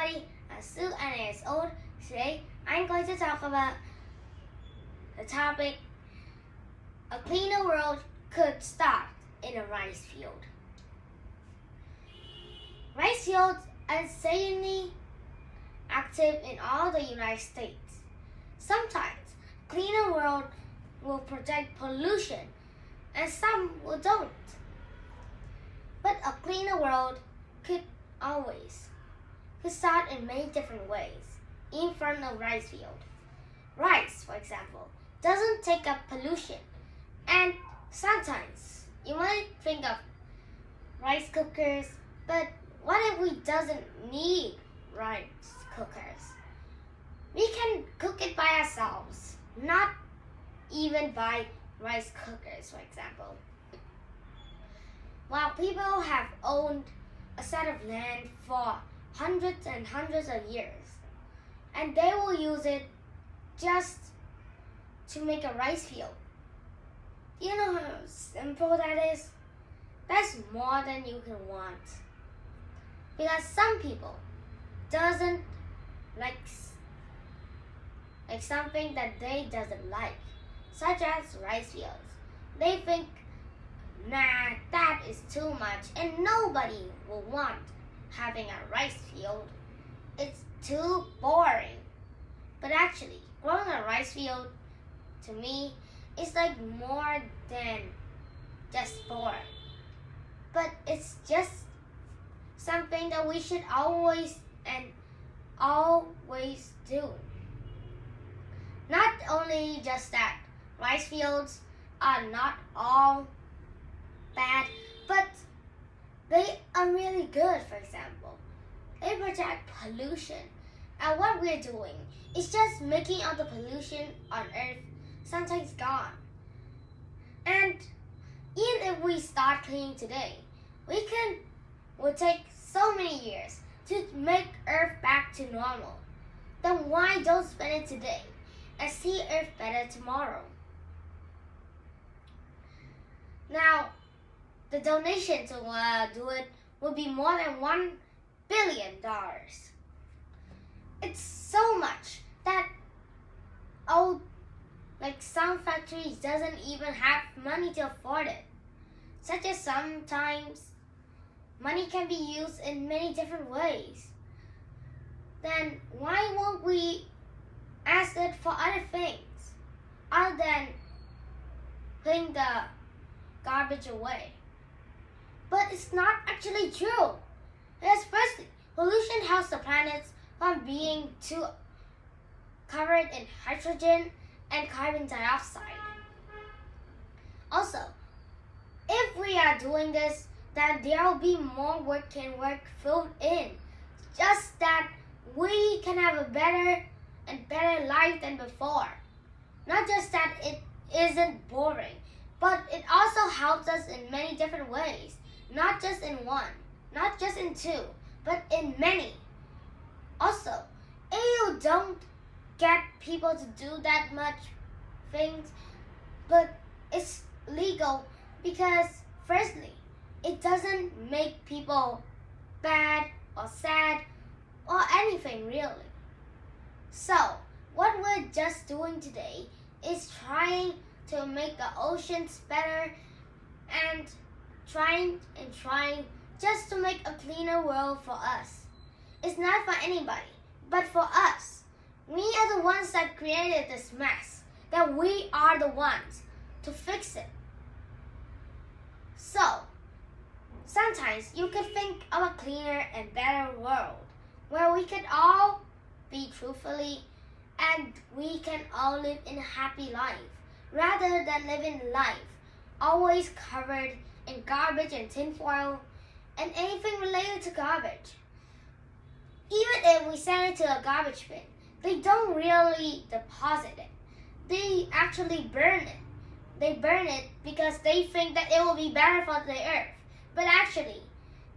everybody, I'm Sue and it's old. Today I'm going to talk about the topic a cleaner world could start in a rice field. Rice fields are insanely active in all the United States. Sometimes a cleaner world will protect pollution and some will don't. But a cleaner world could start in many different ways in front of rice field. Rice, for example, doesn't take up pollution, and sometimes you might think of rice cookers, but what if we doesn't need rice cookers? We can cook it by ourselves, not even by rice cookers, for example. While people have owned a set of land for hundreds and hundreds of years, and they will use it just to make a rice field. Do you know how simple that is? That's more than you can want. Because some people doesn't like something that they doesn't like, such as rice fields. They think, nah, that is too much and nobody will want having a rice field. It's too boring. But actually, growing a rice field, to me, is like more than just boring. But it's just something that we should always do. Not only just that, rice fields are not all bad, but they are really good, for example. They protect pollution. And what we're doing is just making all the pollution on Earth sometimes gone. And even if we start cleaning today, will take so many years to make Earth back to normal. Then why don't spend it today and see Earth better tomorrow? Now, the donation to do it will be more than $1 billion. It's so much that some factories doesn't even have money to afford it. Such as sometimes money can be used in many different ways. Then why won't we ask it for other things other than putting the garbage away? But it's not actually true. Because firstly, pollution helps the planet from being too covered in hydrogen and carbon dioxide. Also, if we are doing this, then there will be more work filled in. Just that we can have a better life than before. Not just that it isn't boring, but it also helps us in many different ways. Not just in one, not just in two, but in many. Also, if you don't get people to do that much things, but it's legal because firstly, it doesn't make people bad or sad or anything really. So, what we're just doing today is trying to make the oceans better and trying just to make a cleaner world for us. It's not for anybody, but for us. We are the ones that created this mess, that we are the ones to fix it. So, sometimes you could think of a cleaner and better world where we could all be truthfully and we can all live in a happy life rather than living life always covered in garbage and tinfoil and anything related to garbage. Even if we send it to a garbage bin, they don't really deposit it. They actually burn it. They burn it because they think that it will be better for the earth. But actually,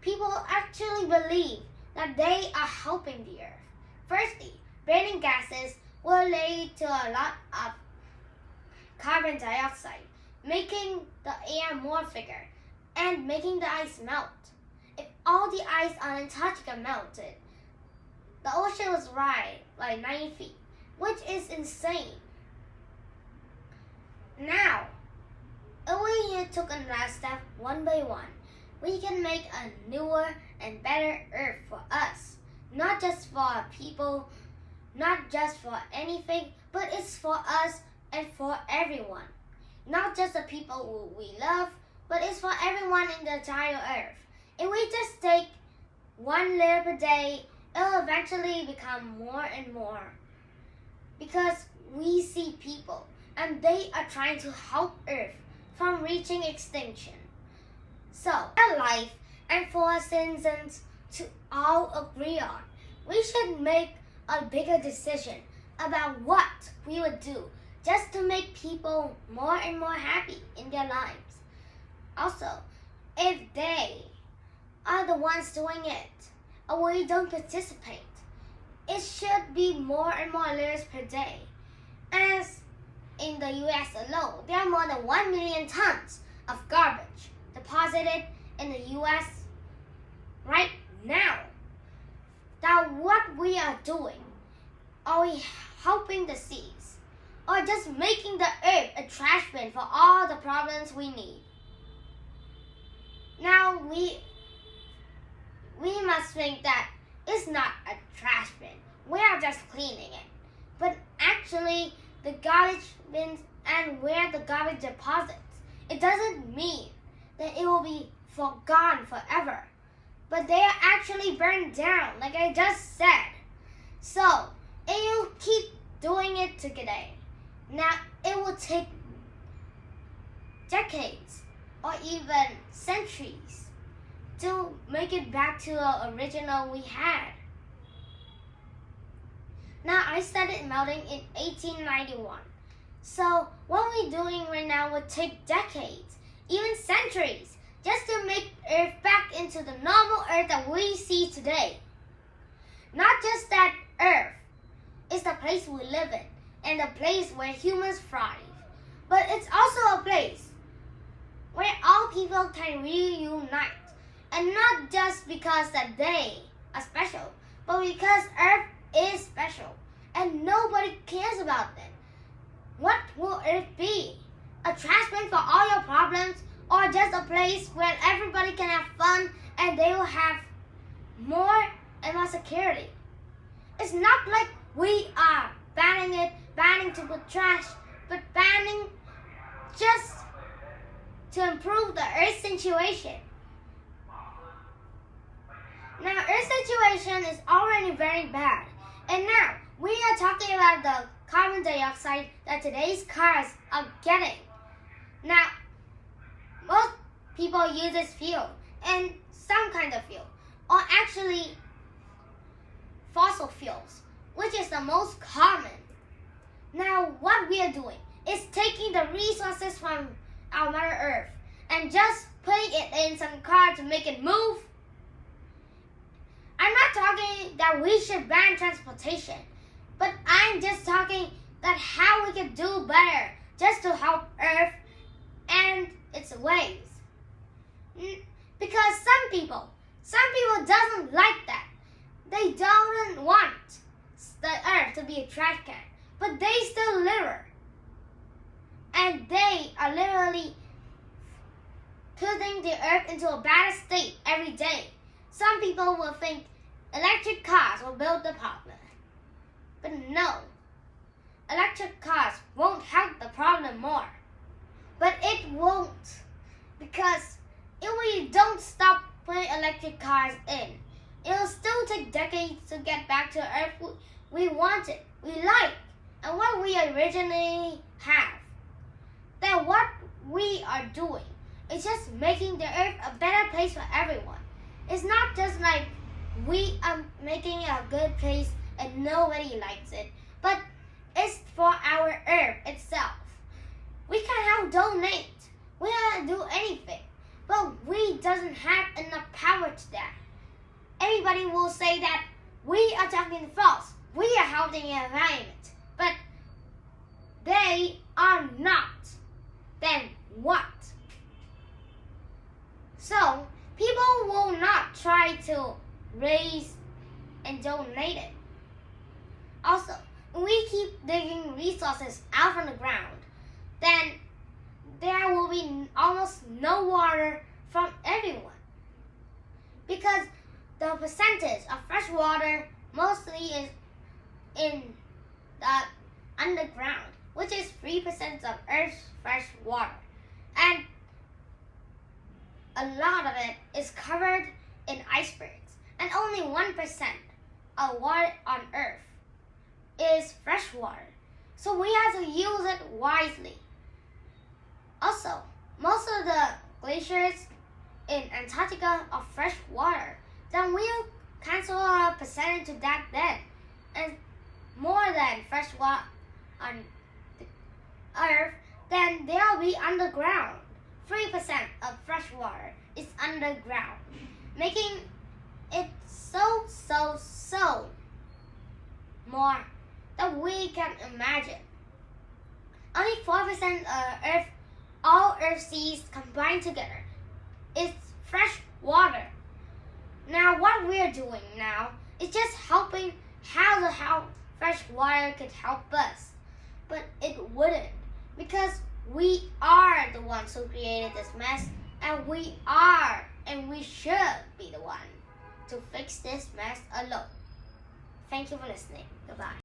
people actually believe that they are helping the earth. Firstly, burning gases will lead to a lot of carbon dioxide, making the air more thicker and making the ice melt. If all the ice on Antarctica melted, the ocean was rise by 9 feet, which is insane. Now, if we took another step one by one, we can make a newer and better Earth for us. Not just for our people, not just for anything, but it's for us and for everyone. Not just the people who we love, but it's for everyone in the entire Earth. If we just take one layer per day, it'll eventually become more and more. Because we see people, and they are trying to help Earth from reaching extinction. So, our life and for our citizens to all agree on, we should make a bigger decision about what we would do just to make people more and more happy in their lives. Also, if they are the ones doing it, or we don't participate, it should be more and more layers per day. As in the US alone, there are more than 1 million tons of garbage deposited in the US right now. Now what we are doing, are we helping the seas, or just making the earth a trash bin for all the problems we need? Now we must think that it's not a trash bin. We are just cleaning it. But actually, the garbage bins and where the garbage deposits, it doesn't mean that it will be forgone forever. But they are actually burned down, like I just said. So, if you keep doing it today, now it will take decades or even centuries to make it back to the original we had. Now, I started melting in 1891. So, what we're doing right now would take decades, even centuries, just to make Earth back into the normal Earth that we see today. Not just that Earth is the place we live in and the place where humans thrive, but it's also a place where all people can reunite. And not just because that they are special, but because Earth is special and nobody cares about it. What will Earth be? A trash bin for all your problems, or just a place where everybody can have fun and they will have more and more security? It's not like we are banning to put trash, but banning just to improve the Earth situation. Now, Earth's situation is already very bad, and now we are talking about the carbon dioxide that today's cars are getting. Now, most people use this fuel, and some kind of fuel, or actually fossil fuels, which is the most common. Now, what we are doing is taking the resources from our Mother Earth and just putting it in some car to make it move. I'm not talking that we should ban transportation, but I'm just talking that how we can do better just to help Earth and its ways. Because some people doesn't like that. They don't want the Earth to be a trash can, but they still litter. And they are literally putting the Earth into a better state every day. Some people will think electric cars will build the problem. But no, electric cars won't help the problem more. But it won't, because if we don't stop putting electric cars in, it'll still take decades to get back to Earth we wanted, we like, and what we originally have. Then what we are doing is just making the Earth a better place for everyone. It's not just like we are making it a good place and nobody likes it, but it's for our Earth itself. We can help donate, we can do anything, but we doesn't have enough power to that. Everybody will say that we are talking false, we are helping the environment, but they are not. Then what? So, people will not try to raise and donate donated. Also, when we keep digging resources out from the ground, then there will be almost no water from everyone. Because the percentage of fresh water mostly is in the underground, which is 3% of Earth's fresh water. And a lot of it is covered in icebergs. And only 1% of water on Earth is fresh water. So we have to use it wisely. Also, most of the glaciers in Antarctica are fresh water. Then we'll cancel our percentage to that then. And more than fresh water on the Earth, then there'll be underground. 3% of fresh water is underground, making it so more than we can imagine. Only 4% of all Earth seas combined together is fresh water. Now what we're doing now is just helping how fresh water could help us. But it wouldn't, because we are the ones who created this mess, and we should be the one to fix this mess alone. Thank you for listening. Goodbye.